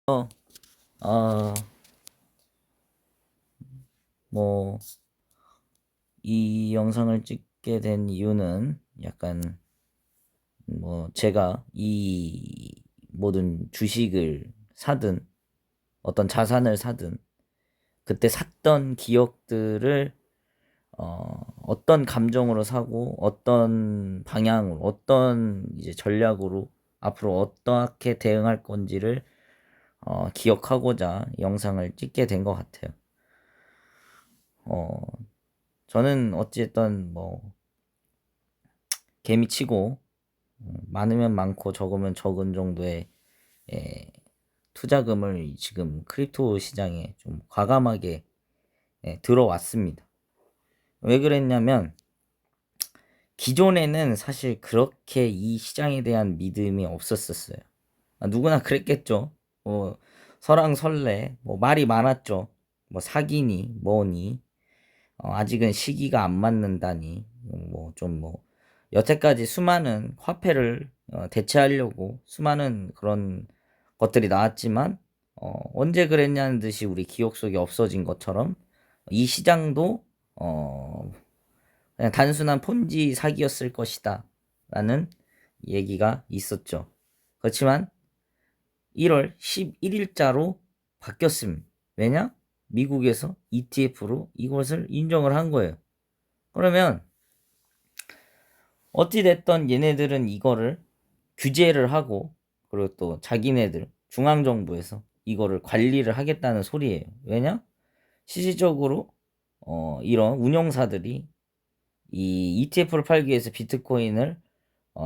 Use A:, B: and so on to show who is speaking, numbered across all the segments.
A: 아, 뭐, 이 영상을 찍게 된 이유는 약간, 제가 이 모든 주식을 사든, 어떤 자산을 사든, 그때 샀던 기억들을, 어떤 감정으로 사고, 어떤 방향으로, 어떤 이제 전략으로 앞으로 어떻게 대응할 건지를, 기억하고자 영상을 찍게 된 것 같아요. 어, 저는 어찌됐든 개미치고 많으면 많고 적으면 적은 정도의 예, 투자금을 지금 크립토 시장에 좀 과감하게 들어왔습니다. 왜 그랬냐면 기존에는 사실 그렇게 이 시장에 대한 믿음이 없었었어요. 누구나 그랬겠죠. 뭐 설왕설래 말이 많았죠. 뭐 사기니 뭐니 아직은 시기가 안 맞는다니 여태까지 수많은 화폐를 대체하려고 수많은 그런 것들이 나왔지만 언제 그랬냐는 듯이 우리 기억 속에 없어진 것처럼 이 시장도 그냥 단순한 폰지 사기였을 것이다 라는 얘기가 있었죠. 그렇지만 1월 11일자로 바뀌었습니다. 왜냐? 미국에서 ETF로 이것을 인정을 한 거예요. 그러면 어찌됐던 얘네들은 이거를 규제를 하고 그리고 또 자기네들 중앙정부에서 이거를 관리를 하겠다는 소리예요. 왜냐? 실질적으로 이런 운영사들이 이 ETF를 팔기 위해서 비트코인을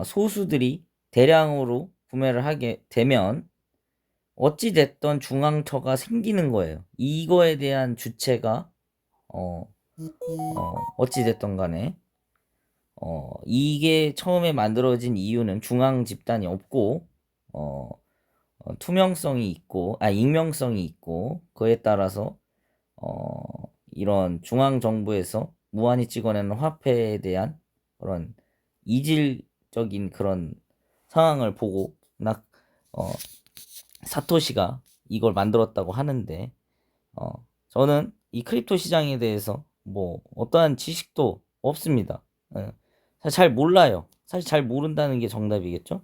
A: 소수들이 대량으로 구매를 하게 되면 어찌됐던 중앙처가 생기는 거예요. 이거에 대한 주체가 어찌됐던 간에 이게 처음에 만들어진 이유는 중앙 집단이 없고 어, 투명성이 있고 익명성이 있고 그에 따라서 이런 중앙 정부에서 무한히 찍어내는 화폐에 대한 그런 이질적인 그런 상황을 보고 어, 사토시가 이걸 만들었다고 하는데 저는 이 크립토 시장에 대해서 어떠한 지식도 없습니다. 예. 사실 잘 몰라요. 사실 잘 모른다는 게 정답이겠죠?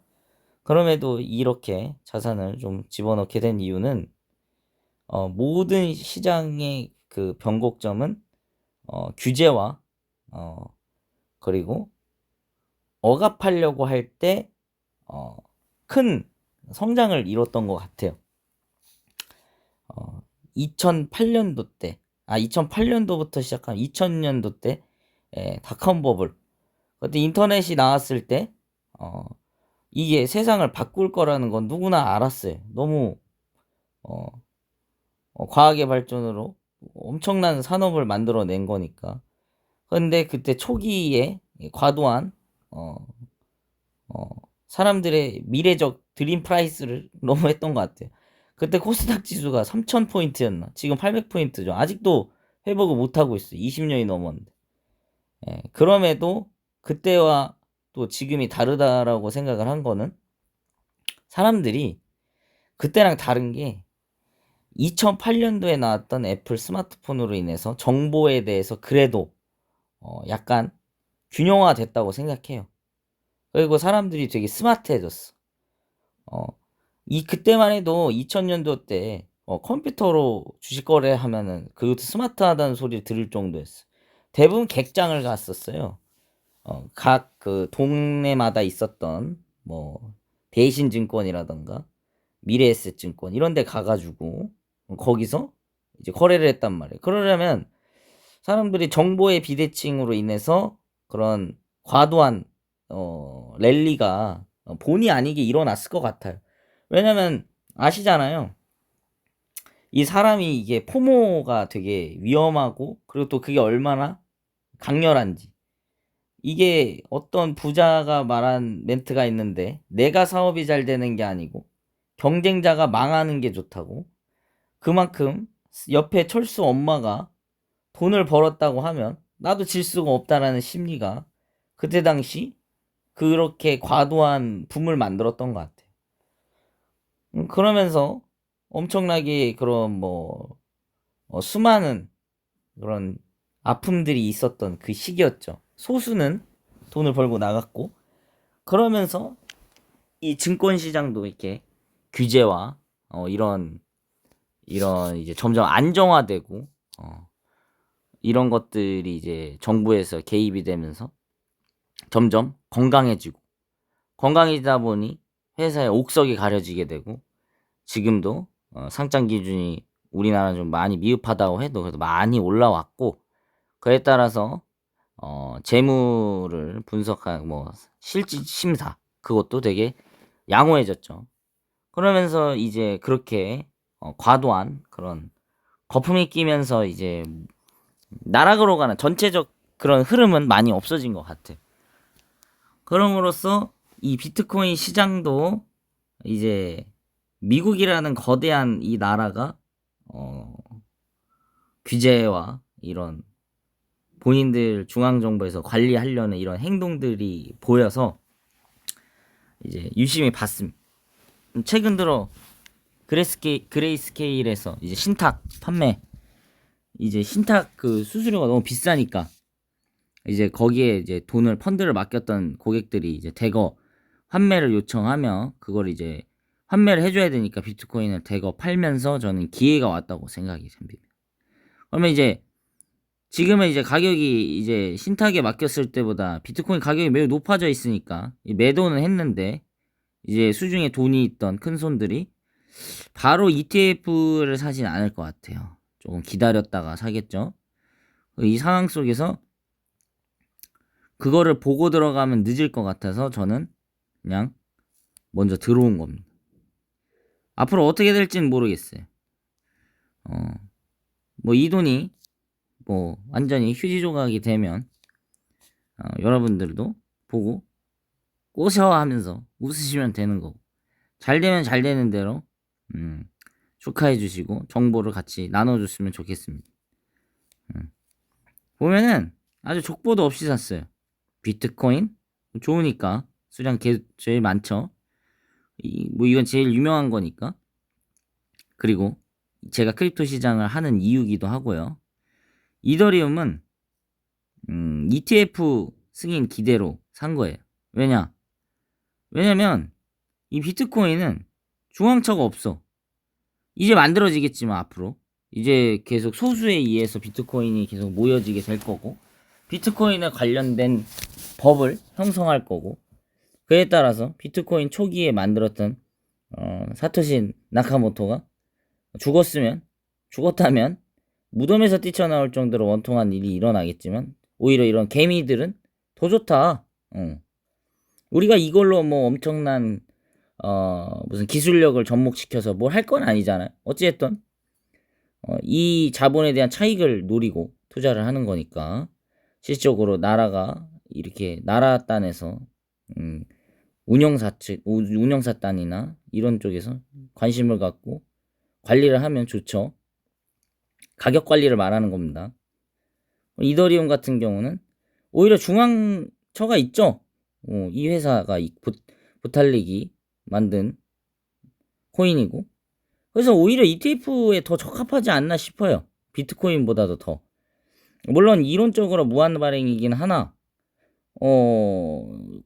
A: 그럼에도 이렇게 자산을 좀 집어넣게 된 이유는 모든 시장의 그 변곡점은 규제와 그리고 억압하려고 할 때 큰 성장을 이뤘던 것 같아요. 2008년도 때, 2008년도부터 시작한 2000년도 때 닷컴 버블. 그때 인터넷이 나왔을 때 이게 세상을 바꿀 거라는 건 누구나 알았어요. 너무 어, 과학의 발전으로 엄청난 산업을 만들어낸 거니까. 근데 그때 초기에 과도한 어, 어, 사람들의 미래적 드림 프라이스를 너무 했던 것 같아요. 그때 코스닥 지수가 3000포인트였나? 지금 800포인트죠. 아직도 회복을 못하고 있어요. 20년이 넘었는데. 그럼에도 그때와 또 지금이 다르다라고 생각을 한 거는 사람들이 그때랑 다른 게 2008년도에 나왔던 애플 스마트폰으로 인해서 정보에 대해서 그래도 약간 균형화 됐다고 생각해요. 그리고 사람들이 되게 스마트해졌어. 어, 그때만 해도 2000년도 때 컴퓨터로 주식 거래하면은 그것도 스마트하다는 소리를 들을 정도였어. 대부분 객장을 갔었어요. 각 그 동네마다 있었던 대신증권이라던가 미래에셋증권 이런 데 가가지고 거기서 이제 거래를 했단 말이에요. 그러려면 사람들이 정보의 비대칭으로 인해서 그런 과도한 랠리가 본의 아니게 일어났을 것 같아요. 왜냐면 아시잖아요. 이 사람이 이게 포모가 되게 위험하고 그리고 또 그게 얼마나 강렬한지. 이게 어떤 부자가 말한 멘트가 있는데 내가 사업이 잘 되는 게 아니고 경쟁자가 망하는 게 좋다고. 그만큼 옆에 철수 엄마가 돈을 벌었다고 하면 나도 질 수가 없다라는 심리가 그때 당시 그렇게 과도한 붐을 만들었던 것 같아요. 그러면서 엄청나게 그런 뭐 수많은 그런 아픔들이 있었던 그 시기였죠. 소수는 돈을 벌고 나갔고, 그러면서 이 증권 시장도 이렇게 규제와 이런 이제 점점 안정화되고 이런 것들이 이제 정부에서 개입이 되면서 점점 건강해지다 보니 회사의 옥석이 가려지게 되고, 지금도 상장 기준이 우리나라 좀 많이 미흡하다고 해도 그래도 많이 올라왔고, 그에 따라서 재무를 분석한 뭐 실질 심사 그것도 되게 양호해졌죠. 그러면서 이제 그렇게 과도한 그런 거품이 끼면서 이제 나락으로 가는 전체적 그런 흐름은 많이 없어진 것 같아. 그럼으로써 이 비트코인 시장도 이제 미국이라는 거대한 이 나라가 규제와 이런 본인들 중앙정부에서 관리하려는 이런 행동들이 보여서 이제 유심히 봤습니다. 최근 들어 그레이스케일에서 이제 신탁 판매, 이제 신탁 그 수수료가 너무 비싸니까 이제 거기에 이제 펀드를 맡겼던 고객들이 이제 대거 환매를 요청하며 그걸 이제 환매를 해줘야 되니까 비트코인을 대거 팔면서 저는 기회가 왔다고 생각이 됩니다. 그러면 이제 지금은 이제 가격이 이제 신탁에 맡겼을 때보다 비트코인 가격이 매우 높아져 있으니까 매도는 했는데, 이제 수중에 돈이 있던 큰 손들이 바로 ETF를 사진 않을 것 같아요. 조금 기다렸다가 사겠죠. 이 상황 속에서 그거를 보고 들어가면 늦을 것 같아서 저는 그냥 먼저 들어온 겁니다. 앞으로 어떻게 될지는 모르겠어요. 뭐 이 돈이 뭐 완전히 휴지 조각이 되면 여러분들도 보고 꼬셔 하면서 웃으시면 되는 거고, 잘 되면 잘 되는 대로 축하해 주시고 정보를 같이 나눠줬으면 좋겠습니다. 보면은 아주 족보도 없이 샀어요. 비트코인 좋으니까 수량 제일 많죠. 뭐 이건 제일 유명한 거니까. 그리고 제가 크립토 시장을 하는 이유기도 하고요. 이더리움은 ETF 승인 기대로 산 거예요. 왜냐면 이 비트코인은 중앙처가 없어. 이제 만들어지겠지만 앞으로 이제 계속 소수에 의해서 비트코인이 계속 모여지게 될 거고, 비트코인에 관련된 법을 형성할 거고, 그에 따라서 비트코인 초기에 만들었던 사토시 나카모토가 죽었다면 무덤에서 뛰쳐나올 정도로 원통한 일이 일어나겠지만, 오히려 이런 개미들은 더 좋다. 우리가 이걸로 뭐 엄청난 무슨 기술력을 접목시켜서 뭘 할 건 아니잖아요. 어찌됐든 이 자본에 대한 차익을 노리고 투자를 하는 거니까, 실질적으로 나라가 이렇게 나라단에서 운영사단이나 이런 쪽에서 관심을 갖고 관리를 하면 좋죠. 가격 관리를 말하는 겁니다. 이더리움 같은 경우는 오히려 중앙처가 있죠. 이 회사가 보탈릭이 만든 코인이고, 그래서 오히려 ETF에 더 적합하지 않나 싶어요. 비트코인보다도 더. 물론 이론적으로 무한 발행이긴 하나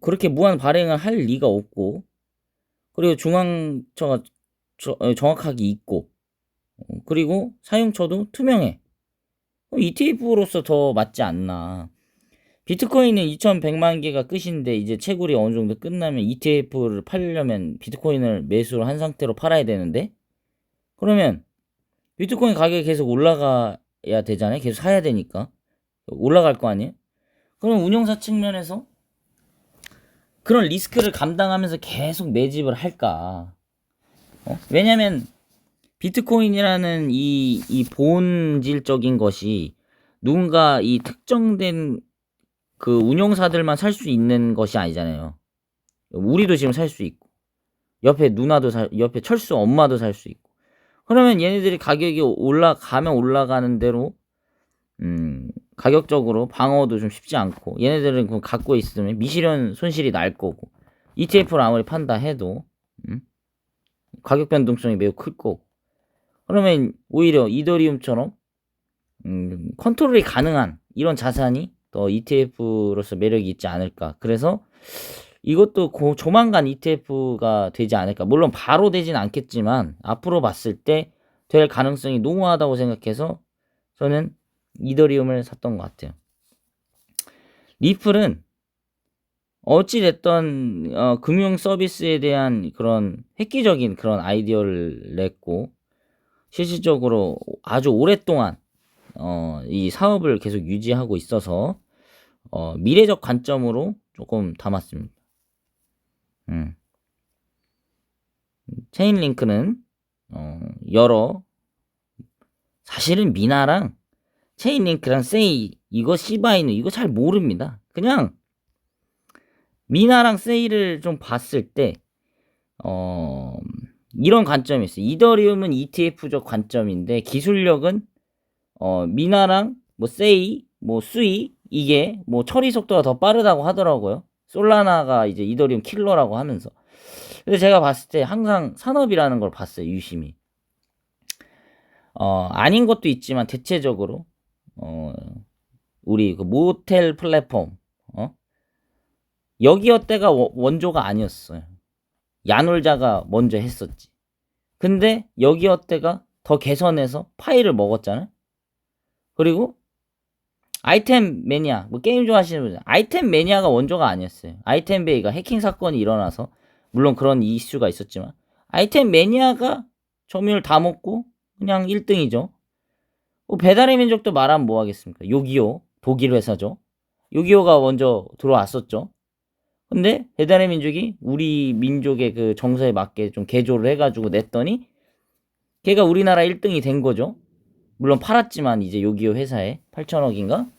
A: 그렇게 무한 발행을 할 리가 없고, 그리고 중앙처가 정확하게 있고, 그리고 사용처도 투명해. ETF로서 더 맞지 않나. 비트코인은 2100만 개가 끝인데 이제 채굴이 어느 정도 끝나면 ETF를 팔려면 비트코인을 매수를 한 상태로 팔아야 되는데, 그러면 비트코인 가격이 계속 올라가야 되잖아요. 계속 사야 되니까 올라갈 거 아니에요. 그럼 운용사 측면에서 그런 리스크를 감당하면서 계속 매집을 할까? 왜냐면 비트코인이라는 이 본질적인 것이 누군가 이 특정된 그 운용사들만 살 수 있는 것이 아니잖아요. 우리도 지금 살 수 있고, 옆에 누나도 옆에 철수 엄마도 살 수 있고. 그러면 얘네들이 가격이 올라가면 올라가는 대로 가격적으로 방어도 좀 쉽지 않고, 얘네들은 그거 갖고 있으면 미실현 손실이 날 거고, ETF를 아무리 판다 해도 가격 변동성이 매우 클 거고, 그러면 오히려 이더리움처럼 컨트롤이 가능한 이런 자산이 더 ETF로서 매력이 있지 않을까. 그래서 이것도 조만간 ETF가 되지 않을까. 물론 바로 되진 않겠지만 앞으로 봤을 때 될 가능성이 농후하다고 생각해서 저는 이더리움을 샀던 것 같아요. 리플은 어찌됐던 금융 서비스에 대한 그런 획기적인 그런 아이디어를 냈고 실질적으로 아주 오랫동안 이 사업을 계속 유지하고 있어서 미래적 관점으로 조금 담았습니다. 체인링크는 여러 사실은 미나랑 체인링크랑 세이 이거 시바이누 이거 잘 모릅니다. 그냥 미나랑 세이를 좀 봤을 때 이런 관점이 있어요. 이더리움은 ETF적 관점인데 기술력은 미나랑 뭐 세이 뭐 수이 이게 뭐 처리 속도가 더 빠르다고 하더라고요. 솔라나가 이제 이더리움 킬러라고 하면서. 근데 제가 봤을 때 항상 산업이라는 걸 봤어요. 유심히. 아닌 것도 있지만 대체적으로 우리 그 모텔 플랫폼 여기어때가 원조가 아니었어요. 야놀자가 먼저 했었지. 근데 여기어때가 더 개선해서 파일을 먹었잖아요. 그리고 아이템 매니아 뭐 게임 좋아하시는 분들 아이템 매니아가 원조가 아니었어요. 아이템 베이가 해킹 사건이 일어나서 물론 그런 이슈가 있었지만 아이템 매니아가 점유율 다 먹고 그냥 1등이죠. 뭐 배달의 민족도 말하면 뭐 하겠습니까? 요기요 독일 회사죠. 요기요가 먼저 들어왔었죠. 근데 배달의 민족이 우리 민족의 그 정서에 맞게 좀 개조를 해가지고 냈더니 걔가 우리나라 1등이 된 거죠. 물론 팔았지만 이제 요기요 회사에 8천억인가?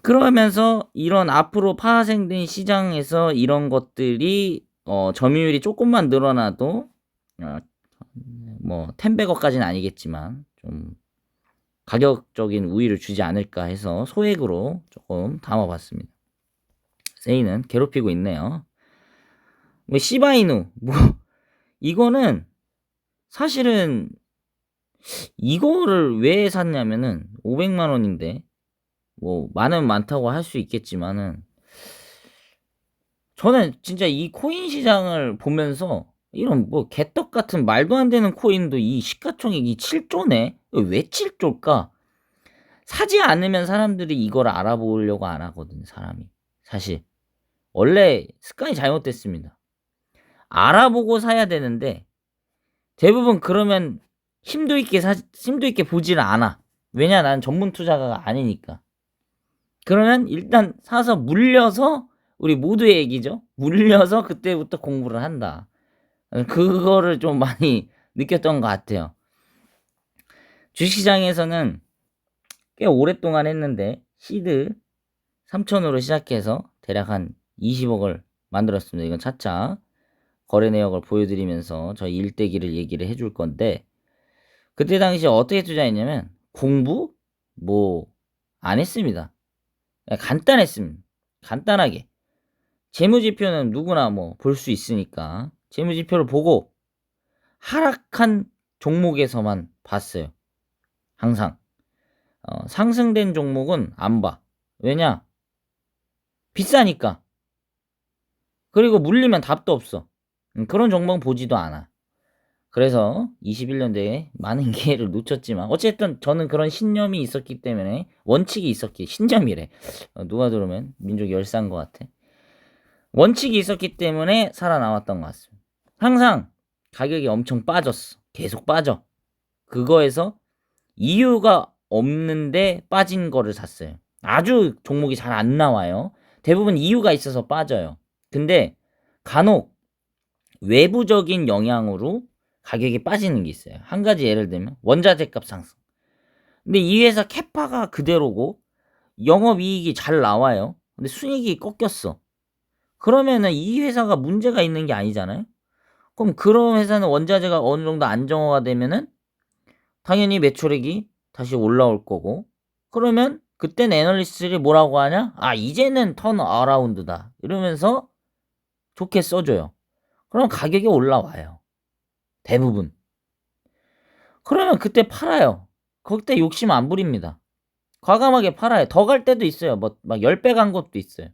A: 그러면서 이런 앞으로 파생된 시장에서 이런 것들이 점유율이 조금만 늘어나도 뭐 10백억까지는 아니겠지만 좀 가격적인 우위를 주지 않을까 해서 소액으로 조금 담아봤습니다. 세이는 괴롭히고 있네요. 뭐 시바이누 뭐 이거는 사실은 이거를 왜 샀냐면은 500만 원인데 뭐 많다고 할 수 있겠지만은 저는 진짜 이 코인 시장을 보면서 이런 뭐 개떡 같은 말도 안 되는 코인도 이 시가총액이 7조네. 왜 7조일까? 사지 않으면 사람들이 이걸 알아보려고 안 하거든, 사람이. 사실 원래 습관이 잘못됐습니다. 알아보고 사야 되는데 대부분 그러면 심도 있게 보지를 않아. 왜냐, 난 전문 투자가가 아니니까. 그러면 일단 사서 물려서 우리 모두의 얘기죠. 물려서 그때부터 공부를 한다. 그거를 좀 많이 느꼈던 것 같아요. 주식시장에서는 꽤 오랫동안 했는데 시드 3천으로 시작해서 대략 한 20억을 만들었습니다. 이건 차차 거래 내역을 보여드리면서 저희 일대기를 얘기를 해줄 건데 그때 당시 어떻게 투자했냐면 공부 뭐 안 했습니다. 간단했습니다. 간단하게 재무지표는 누구나 뭐 볼 수 있으니까 재무지표를 보고 하락한 종목에서만 봤어요. 항상 상승된 종목은 안 봐. 왜냐? 비싸니까. 그리고 물리면 답도 없어. 그런 종목은 보지도 않아. 그래서 21년도에 많은 기회를 놓쳤지만 어쨌든 저는 그런 신념이 있었기 때문에 원칙이 있었기 신념이래. 누가 들으면 민족이 열사인 것 같아. 원칙이 있었기 때문에 살아남았던 것 같습니다. 항상 가격이 엄청 빠졌어. 계속 빠져. 그거에서 이유가 없는데 빠진 거를 샀어요. 아주 종목이 잘 안 나와요. 대부분 이유가 있어서 빠져요. 근데 간혹 외부적인 영향으로 가격이 빠지는 게 있어요. 한 가지 예를 들면 원자재 값 상승. 근데 이 회사 캐파가 그대로고 영업이익이 잘 나와요. 근데 순이익이 꺾였어. 그러면은 이 회사가 문제가 있는 게 아니잖아요. 그럼 그런 회사는 원자재가 어느 정도 안정화가 되면은 당연히 매출액이 다시 올라올 거고, 그러면 그땐 애널리스트들이 뭐라고 하냐? 아, 이제는 턴 어라운드다 이러면서 좋게 써줘요. 그럼 가격이 올라와요. 대부분. 그러면 그때 팔아요. 그때 욕심 안 부립니다. 과감하게 팔아요. 더 갈 때도 있어요. 뭐 막 10배 간 것도 있어요.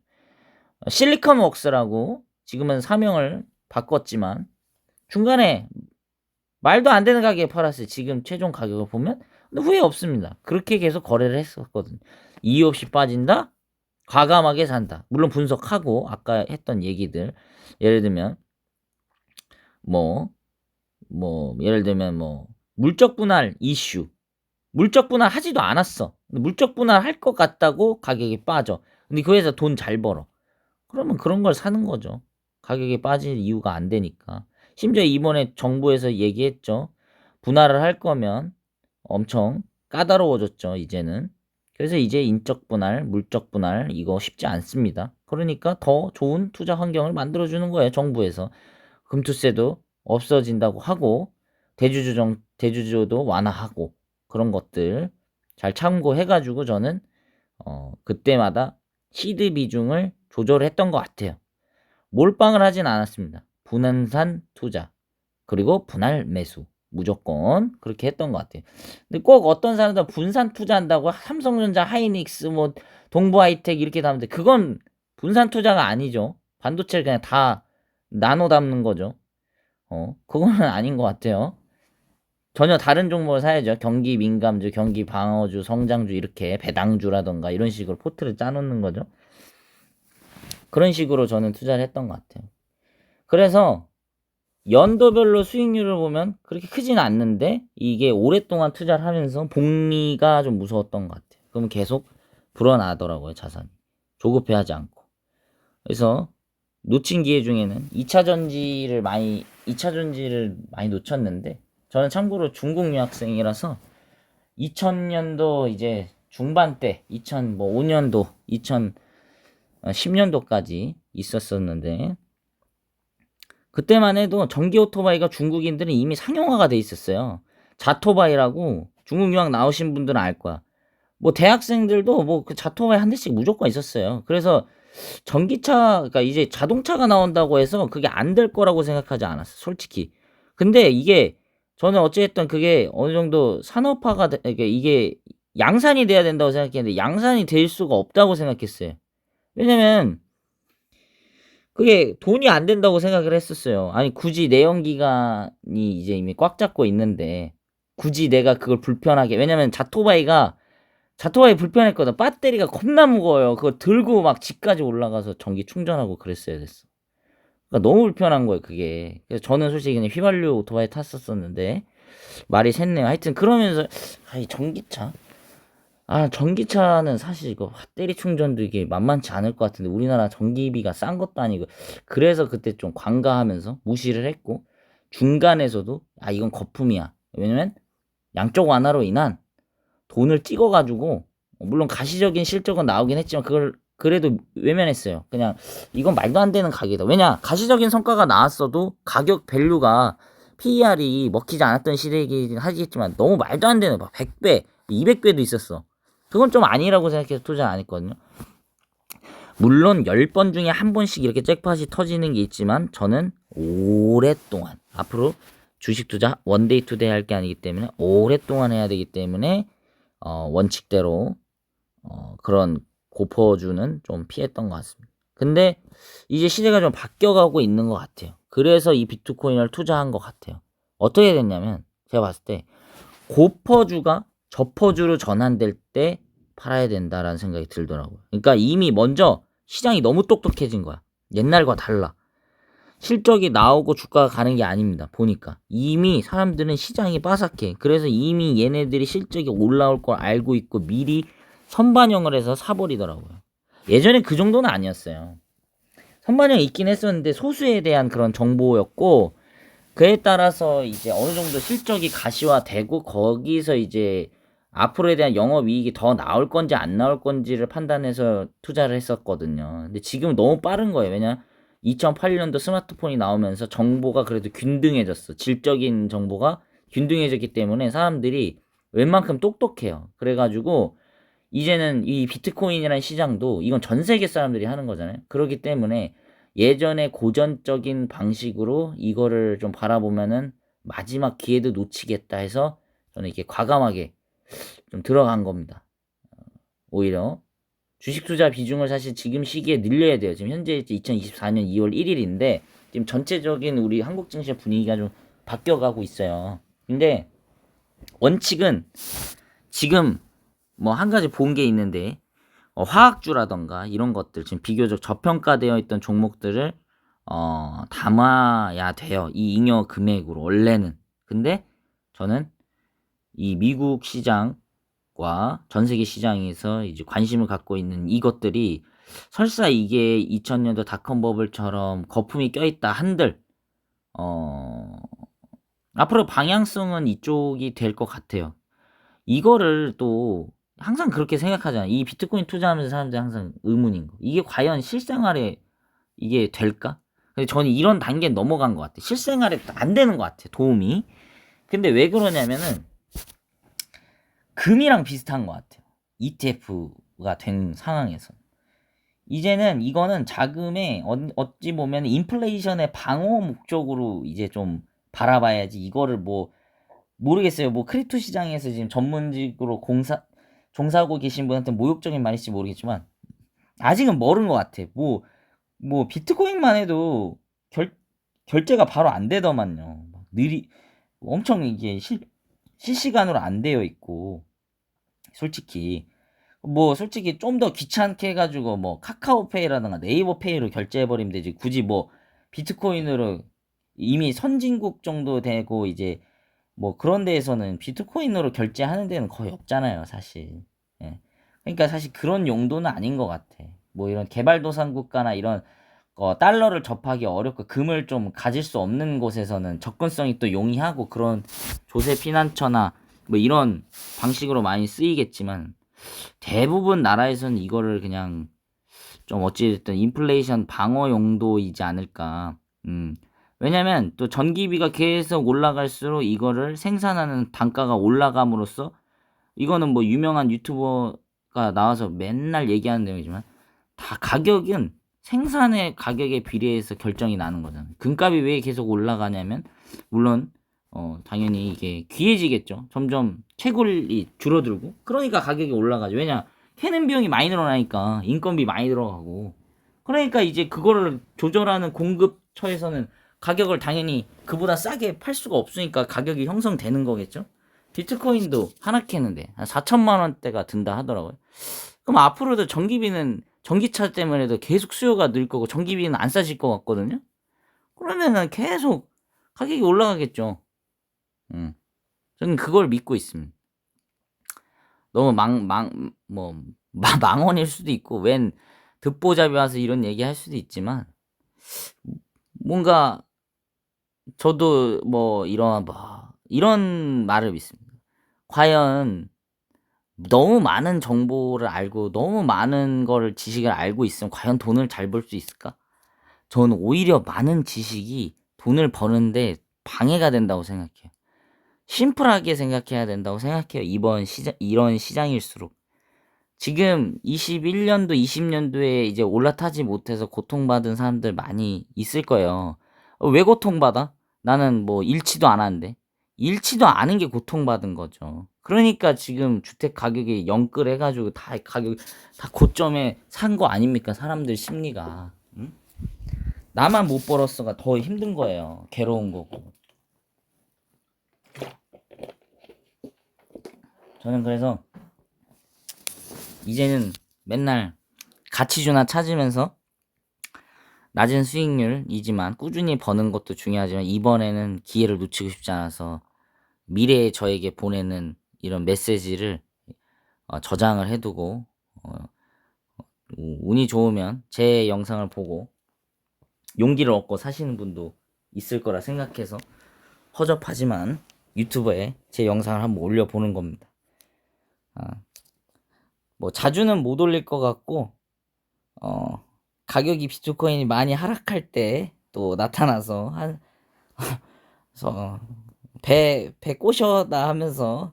A: 실리콘 웍스라고 지금은 사명을 바꿨지만 중간에 말도 안 되는 가격에 팔았어요. 지금 최종 가격을 보면. 근데 후회 없습니다. 그렇게 계속 거래를 했었거든요. 이유 없이 빠진다? 과감하게 산다. 물론 분석하고 아까 했던 얘기들 예를 들면 뭐 예를 들면 물적 분할 이슈. 물적 분할 하지도 않았어. 근데 물적 분할 할 것 같다고 가격이 빠져. 근데 그 회사 돈 잘 벌어. 그러면 그런 걸 사는 거죠. 가격이 빠질 이유가 안 되니까. 심지어 이번에 정부에서 얘기했죠. 분할을 할 거면 엄청 까다로워졌죠, 이제는. 그래서 이제 인적 분할, 물적 분할 이거 쉽지 않습니다. 그러니까 더 좋은 투자 환경을 만들어주는 거예요, 정부에서. 금투세도 없어진다고 하고 대주주도 완화하고 그런 것들 잘 참고해가지고 저는 그때마다 시드 비중을 조절했던 것 같아요. 몰빵을 하진 않았습니다. 분산 투자 그리고 분할 매수 무조건 그렇게 했던 것 같아요. 근데 꼭 어떤 사람들 분산 투자한다고 삼성전자, 하이닉스, 뭐 동부하이텍 이렇게 담는데 그건 분산 투자가 아니죠. 반도체를 그냥 다 나눠 담는 거죠. 그거는 아닌 것 같아요. 전혀 다른 종목을 사야죠. 경기 민감주, 경기 방어주, 성장주 이렇게 배당주라던가 이런 식으로 포트를 짜놓는 거죠. 그런 식으로 저는 투자를 했던 것 같아요. 그래서 연도별로 수익률을 보면 그렇게 크지는 않는데 이게 오랫동안 투자를 하면서 복리가 좀 무서웠던 것 같아요. 그러면 계속 불어나더라고요, 자산이. 조급해하지 않고. 그래서 놓친 기회 중에는 2차 전지를 많이 놓쳤는데 저는 참고로 중국 유학생이라서 2000년도 이제 중반 때 2005년도 2010년도까지 있었었는데 그때만 해도 전기 오토바이가 중국인들은 이미 상용화가 돼 있었어요. 자토바이라고 중국 유학 나오신 분들은 알 거야. 뭐 대학생들도 뭐 그 자토바이 한 대씩 무조건 있었어요. 그래서 전기차, 그러니까 이제 자동차가 나온다고 해서 그게 안 될 거라고 생각하지 않았어, 솔직히. 근데 이게 저는 어찌됐든 그게 어느 정도 산업화가 그러니까 이게 양산이 돼야 된다고 생각했는데 양산이 될 수가 없다고 생각했어요. 왜냐면 그게 돈이 안 된다고 생각을 했었어요. 아니 굳이 내연기관이 이제 이미 꽉 잡고 있는데 굳이 내가 그걸 불편하게, 왜냐면 자토바이 불편했거든. 배터리가 겁나 무거워요. 그거 들고 막 집까지 올라가서 전기 충전하고 그랬어야 됐어. 그러니까 너무 불편한 거예요, 그게. 그래서 저는 솔직히 그냥 휘발유 오토바이 탔었었는데 말이 샜네요. 하여튼 그러면서 이 전기차. 전기차는 사실 이거 배터리 충전도 이게 만만치 않을 것 같은데 우리나라 전기비가 싼 것도 아니고 그래서 그때 좀 관가하면서 무시를 했고 중간에서도 이건 거품이야. 왜냐면 양쪽 완화로 인한 돈을 찍어가지고 물론 가시적인 실적은 나오긴 했지만 그걸 그래도 외면했어요. 그냥 이건 말도 안 되는 가격이다. 왜냐 가시적인 성과가 나왔어도 가격 밸류가 PER이 먹히지 않았던 시대이긴 하겠지만 너무 말도 안 되는 막 100배, 200배도 있었어. 그건 좀 아니라고 생각해서 투자 안 했거든요. 물론 10번 중에 한 번씩 이렇게 잭팟이 터지는 게 있지만 저는 오랫동안 앞으로 주식 투자 원데이 투데이 할 게 아니기 때문에 오랫동안 해야 되기 때문에 원칙대로 그런 고퍼주는 좀 피했던 것 같습니다. 근데 이제 시대가 좀 바뀌어가고 있는 것 같아요. 그래서 이 비트코인을 투자한 것 같아요. 어떻게 됐냐면 제가 봤을 때 고퍼주가 저퍼주로 전환될 때 팔아야 된다라는 생각이 들더라고요. 그러니까 이미 먼저 시장이 너무 똑똑해진 거야. 옛날과 달라. 실적이 나오고 주가가 가는 게 아닙니다. 보니까 이미 사람들은 시장이 빠삭해. 그래서 이미 얘네들이 실적이 올라올 걸 알고 있고 미리 선반영을 해서 사버리더라고요. 예전에 그 정도는 아니었어요. 선반영이 있긴 했었는데 소수에 대한 그런 정보였고 그에 따라서 이제 어느 정도 실적이 가시화되고 거기서 이제 앞으로에 대한 영업이익이 더 나올 건지 안 나올 건지를 판단해서 투자를 했었거든요. 근데 지금 너무 빠른 거예요. 왜냐 2008년도 스마트폰이 나오면서 정보가 그래도 균등해졌어. 질적인 정보가 균등해졌기 때문에 사람들이 웬만큼 똑똑해요. 그래가지고 이제는 이 비트코인이라는 시장도 이건 전 세계 사람들이 하는 거잖아요. 그렇기 때문에 예전에 고전적인 방식으로 이거를 좀 바라보면은 마지막 기회도 놓치겠다 해서 저는 이렇게 과감하게 좀 들어간 겁니다. 오히려 주식 투자 비중을 사실 지금 시기에 늘려야 돼요. 지금 현재 2024년 2월 1일인데 지금 전체적인 우리 한국 증시 분위기가 좀 바뀌어가고 있어요. 근데 원칙은 지금 뭐 한 가지 본 게 있는데 화학주라던가 이런 것들 지금 비교적 저평가되어 있던 종목들을 담아야 돼요. 이 잉여 금액으로 원래는. 근데 저는 이 미국 시장과 전 세계 시장에서 이제 관심을 갖고 있는 이것들이 설사 이게 2000년도 닷컴 버블처럼 거품이 껴있다 한들 앞으로 방향성은 이쪽이 될 것 같아요. 이거를 또 항상 그렇게 생각하잖아요. 이 비트코인 투자하면서 사람들이 항상 의문인 거. 이게 과연 실생활에 이게 될까? 근데 저는 이런 단계는 넘어간 것 같아요. 실생활에 안 되는 것 같아요. 도움이. 근데 왜 그러냐면은 금이랑 비슷한 것 같아요. ETF가 된 상황에서. 이제는 이거는 자금의 어찌 보면 인플레이션의 방어 목적으로 이제 좀 바라봐야지 이거를 뭐 모르겠어요. 뭐 크립토 시장에서 지금 전문직으로 종사하고 계신 분한테 모욕적인 말일지 모르겠지만 아직은 멀은 것 같아. 뭐 비트코인만 해도 결제가 바로 안 되더만요. 엄청 이게 실시간으로 안 되어 있고 솔직히 솔직히 좀 더 귀찮게 해가지고 뭐 카카오페이라든가 네이버페이로 결제해버리면 되지. 굳이 뭐 비트코인으로 이미 선진국 정도 되고 이제 뭐 그런 데에서는 비트코인으로 결제하는 데는 거의 없잖아요, 사실. 예. 그러니까 사실 그런 용도는 아닌 것 같아. 뭐 이런 개발도상 국가나 이런 달러를 접하기 어렵고 금을 좀 가질 수 없는 곳에서는 접근성이 또 용이하고 그런 조세 피난처나 뭐 이런 방식으로 많이 쓰이겠지만 대부분 나라에서는 이거를 그냥 좀 어찌됐든 인플레이션 방어 용도이지 않을까. 왜냐면 또 전기비가 계속 올라갈수록 이거를 생산하는 단가가 올라감으로써 이거는 뭐 유명한 유튜버가 나와서 맨날 얘기하는 내용이지만 다 가격은 생산의 가격에 비례해서 결정이 나는 거잖아요. 금값이 왜 계속 올라가냐면 물론 당연히 이게 귀해지겠죠. 점점 채굴이 줄어들고 그러니까 가격이 올라가죠. 왜냐 캐는 비용이 많이 늘어나니까 인건비 많이 들어가고 그러니까 이제 그거를 조절하는 공급처에서는 가격을 당연히 그보다 싸게 팔 수가 없으니까 가격이 형성되는 거겠죠. 비트코인도 하나 캐는데 한 4천만 원대가 든다 하더라고요. 그럼 앞으로도 전기차 때문에도 계속 수요가 늘 거고 전기비는 안 싸질 것 같거든요. 그러면은 계속 가격이 올라가겠죠. 저는 그걸 믿고 있습니다. 너무 망언일 수도 있고 웬 듣보잡이 와서 이런 얘기 할 수도 있지만 뭔가 저도 이런 말을 믿습니다. 과연 너무 많은 정보를 알고 너무 많은 거를 지식을 알고 있으면 과연 돈을 잘 벌 수 있을까? 저는 오히려 많은 지식이 돈을 버는데 방해가 된다고 생각해요. 심플하게 생각해야 된다고 생각해요. 이런 시장일수록. 지금 21년도, 20년도에 이제 올라타지 못해서 고통받은 사람들 많이 있을 거예요. 왜 고통받아? 나는 뭐 잃지도 않았는데. 잃지도 않은 게 고통받은 거죠. 그러니까 지금 주택 가격이 영끌 해가지고 다 고점에 산 거 아닙니까? 사람들 심리가. 응? 나만 못 벌었어가 더 힘든 거예요. 괴로운 거고. 저는 그래서 이제는 맨날 가치주나 찾으면서 낮은 수익률이지만 꾸준히 버는 것도 중요하지만 이번에는 기회를 놓치고 싶지 않아서 미래의 저에게 보내는 이런 메시지를 저장을 해두고 운이 좋으면 제 영상을 보고 용기를 얻고 사시는 분도 있을 거라 생각해서 허접하지만 유튜브에 제 영상을 한번 올려보는 겁니다. 뭐 자주는 못 올릴 것 같고 가격이 비트코인이 많이 하락할 때 또 나타나서 배 꼬셔다 하면서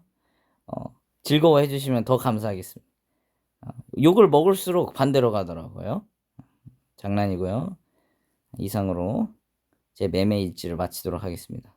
A: 즐거워해 주시면 더 감사하겠습니다. 욕을 먹을수록 반대로 가더라고요. 장난이고요. 이상으로 제 매매 일지를 마치도록 하겠습니다.